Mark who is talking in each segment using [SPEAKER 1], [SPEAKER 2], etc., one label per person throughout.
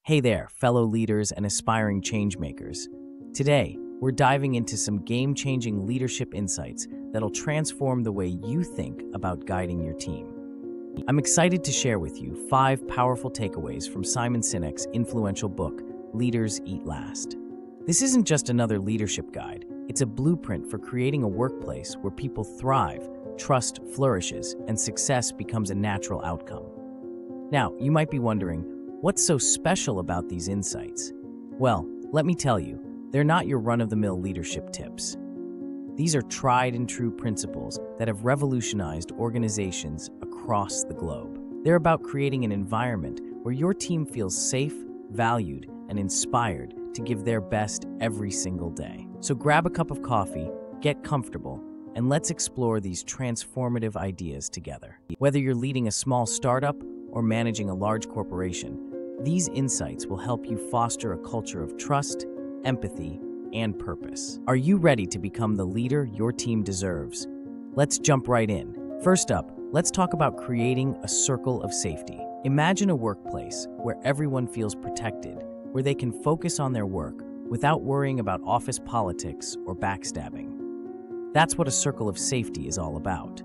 [SPEAKER 1] Hey there, fellow leaders and aspiring changemakers. Today, we're diving into some game-changing leadership insights that'll transform the way you think about guiding your team. I'm excited to share with you 5 powerful takeaways from Simon Sinek's influential book, Leaders Eat Last. This isn't just another leadership guide, it's a blueprint for creating a workplace where people thrive, trust flourishes, and success becomes a natural outcome. Now, you might be wondering, what's so special about these insights? Well, let me tell you, they're not your run-of-the-mill leadership tips. These are tried and true principles that have revolutionized organizations across the globe. They're about creating an environment where your team feels safe, valued, and inspired to give their best every single day. So grab a cup of coffee, get comfortable, and let's explore these transformative ideas together. Whether you're leading a small startup or managing a large corporation, these insights will help you foster a culture of trust, empathy, and purpose. Are you ready to become the leader your team deserves? Let's jump right in. First up, let's talk about creating a circle of safety. Imagine a workplace where everyone feels protected, where they can focus on their work without worrying about office politics or backstabbing. That's what a circle of safety is all about.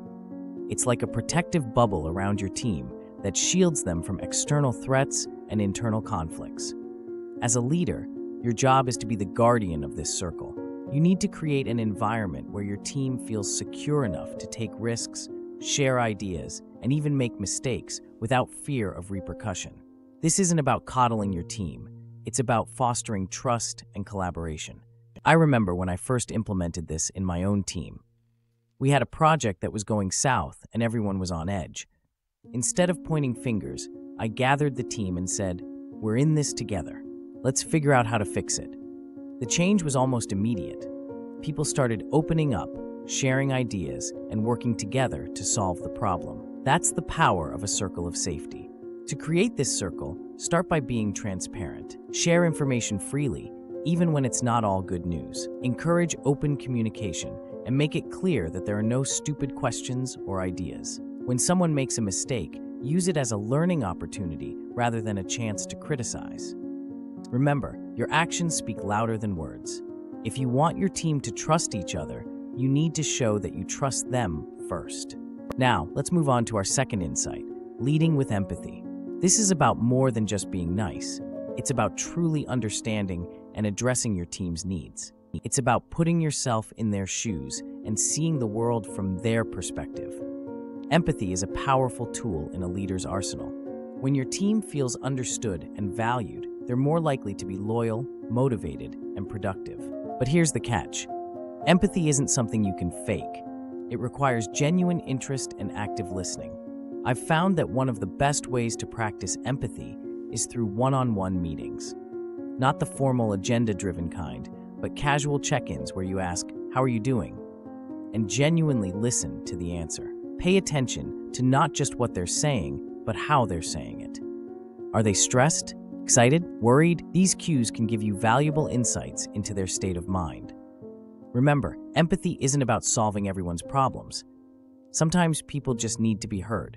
[SPEAKER 1] It's like a protective bubble around your team that shields them from external threats and internal conflicts. As a leader, your job is to be the guardian of this circle. You need to create an environment where your team feels secure enough to take risks, share ideas, and even make mistakes without fear of repercussion. This isn't about coddling your team. It's about fostering trust and collaboration. I remember when I first implemented this in my own team. We had a project that was going south and everyone was on edge. Instead of pointing fingers, I gathered the team and said, "We're in this together. Let's figure out how to fix it." The change was almost immediate. People started opening up, sharing ideas, and working together to solve the problem. That's the power of a circle of safety. To create this circle, start by being transparent. Share information freely, even when it's not all good news. Encourage open communication and make it clear that there are no stupid questions or ideas. When someone makes a mistake, use it as a learning opportunity rather than a chance to criticize. Remember, your actions speak louder than words. If you want your team to trust each other, you need to show that you trust them first. Now, let's move on to our second insight, leading with empathy. This is about more than just being nice. It's about truly understanding and addressing your team's needs. It's about putting yourself in their shoes and seeing the world from their perspective. Empathy is a powerful tool in a leader's arsenal. When your team feels understood and valued, they're more likely to be loyal, motivated, and productive. But here's the catch. Empathy isn't something you can fake. It requires genuine interest and active listening. I've found that one of the best ways to practice empathy is through one-on-one meetings. Not the formal agenda-driven kind, but casual check-ins where you ask, "How are you doing?" and genuinely listen to the answer. Pay attention to not just what they're saying, but how they're saying it. Are they stressed, excited, worried? These cues can give you valuable insights into their state of mind. Remember, empathy isn't about solving everyone's problems. Sometimes people just need to be heard.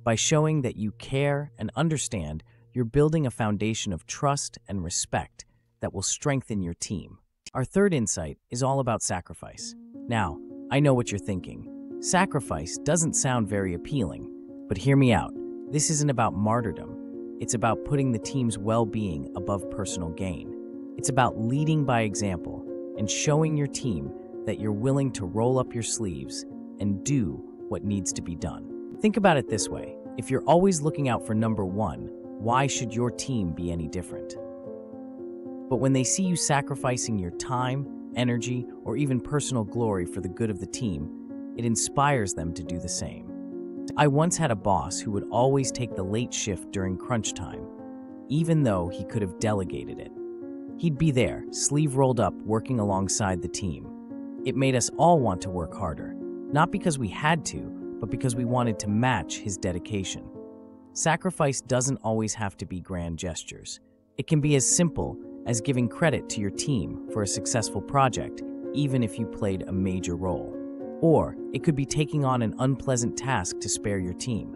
[SPEAKER 1] By showing that you care and understand, you're building a foundation of trust and respect that will strengthen your team. Our third insight is all about sacrifice. Now, I know what you're thinking. Sacrifice doesn't sound very appealing, but hear me out. This isn't about martyrdom. It's about putting the team's well-being above personal gain. It's about leading by example and showing your team that you're willing to roll up your sleeves and do what needs to be done. Think about it this way. If you're always looking out for number one, why should your team be any different? But when they see you sacrificing your time, energy, or even personal glory for the good of the team, it inspires them to do the same. I once had a boss who would always take the late shift during crunch time, even though he could have delegated it. He'd be there, sleeve rolled up, working alongside the team. It made us all want to work harder, not because we had to, but because we wanted to match his dedication. Sacrifice doesn't always have to be grand gestures. It can be as simple as giving credit to your team for a successful project, even if you played a major role. Or it could be taking on an unpleasant task to spare your team.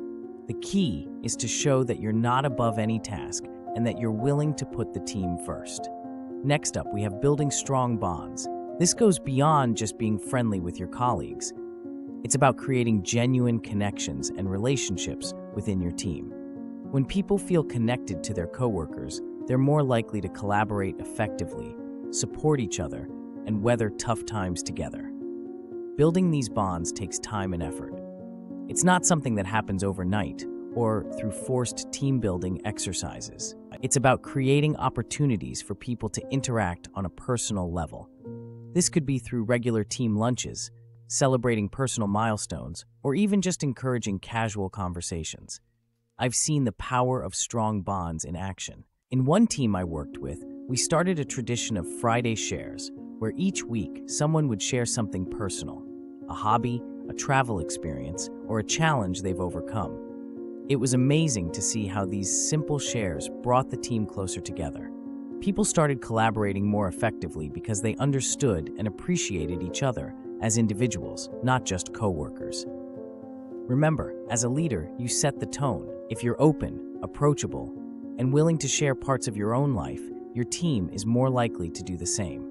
[SPEAKER 1] The key is to show that you're not above any task, and that you're willing to put the team first. Next up, we have building strong bonds. This goes beyond just being friendly with your colleagues. It's about creating genuine connections and relationships within your team. When people feel connected to their coworkers, they're more likely to collaborate effectively, support each other, and weather tough times together. Building these bonds takes time and effort. It's not something that happens overnight or through forced team-building exercises. It's about creating opportunities for people to interact on a personal level. This could be through regular team lunches, celebrating personal milestones, or even just encouraging casual conversations. I've seen the power of strong bonds in action. In one team I worked with, we started a tradition of Friday shares, where each week someone would share something personal, a hobby, a travel experience, or a challenge they've overcome. It was amazing to see how these simple shares brought the team closer together. People started collaborating more effectively because they understood and appreciated each other as individuals, not just co-workers. Remember, as a leader, you set the tone. If you're open, approachable, and willing to share parts of your own life, your team is more likely to do the same.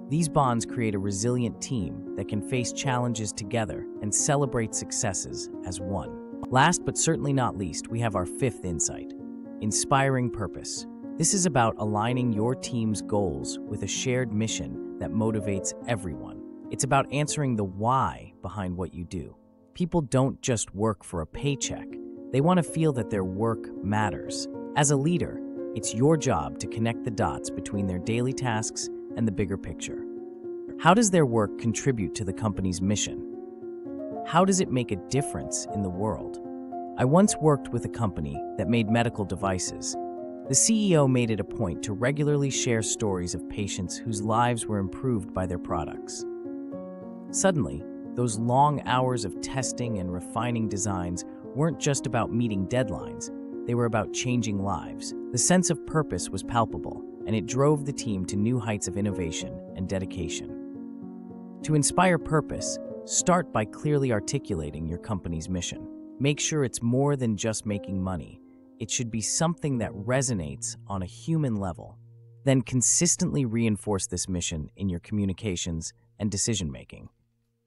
[SPEAKER 1] These bonds create a resilient team that can face challenges together and celebrate successes as one. Last but certainly not least, we have our fifth insight: inspiring purpose. This is about aligning your team's goals with a shared mission that motivates everyone. It's about answering the why behind what you do. People don't just work for a paycheck. They want to feel that their work matters. As a leader, it's your job to connect the dots between their daily tasks and the bigger picture. How does their work contribute to the company's mission? How does it make a difference in the world? I once worked with a company that made medical devices. The CEO made it a point to regularly share stories of patients whose lives were improved by their products. Suddenly, those long hours of testing and refining designs weren't just about meeting deadlines, they were about changing lives. The sense of purpose was palpable, and it drove the team to new heights of innovation and dedication. To inspire purpose, start by clearly articulating your company's mission. Make sure it's more than just making money. It should be something that resonates on a human level. Then consistently reinforce this mission in your communications and decision-making.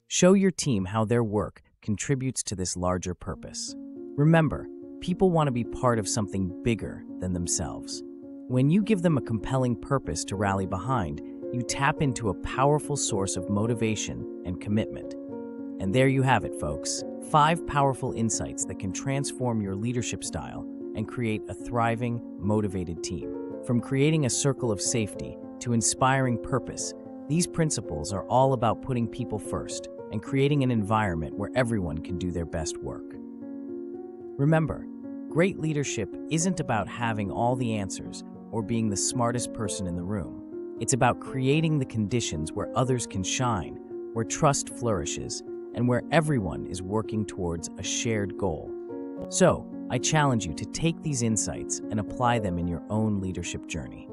[SPEAKER 1] Show your team how their work contributes to this larger purpose. Remember, people want to be part of something bigger than themselves. When you give them a compelling purpose to rally behind, you tap into a powerful source of motivation and commitment. And there you have it, folks. 5 powerful insights that can transform your leadership style and create a thriving, motivated team. From creating a circle of safety to inspiring purpose, these principles are all about putting people first and creating an environment where everyone can do their best work. Remember, great leadership isn't about having all the answers or being the smartest person in the room. It's about creating the conditions where others can shine, where trust flourishes, and where everyone is working towards a shared goal. So, I challenge you to take these insights and apply them in your own leadership journey.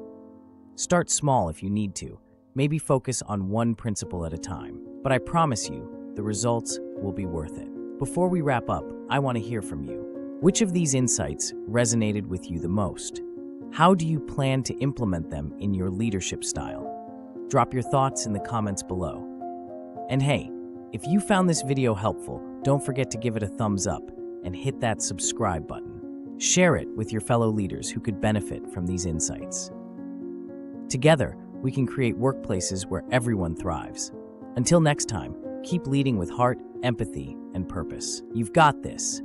[SPEAKER 1] Start small if you need to. Maybe focus on one principle at a time. But I promise you, the results will be worth it. Before we wrap up, I want to hear from you. Which of these insights resonated with you the most? How do you plan to implement them in your leadership style? Drop your thoughts in the comments below. And hey, if you found this video helpful, don't forget to give it a thumbs up and hit that subscribe button. Share it with your fellow leaders who could benefit from these insights. Together, we can create workplaces where everyone thrives. Until next time, keep leading with heart, empathy, and purpose. You've got this.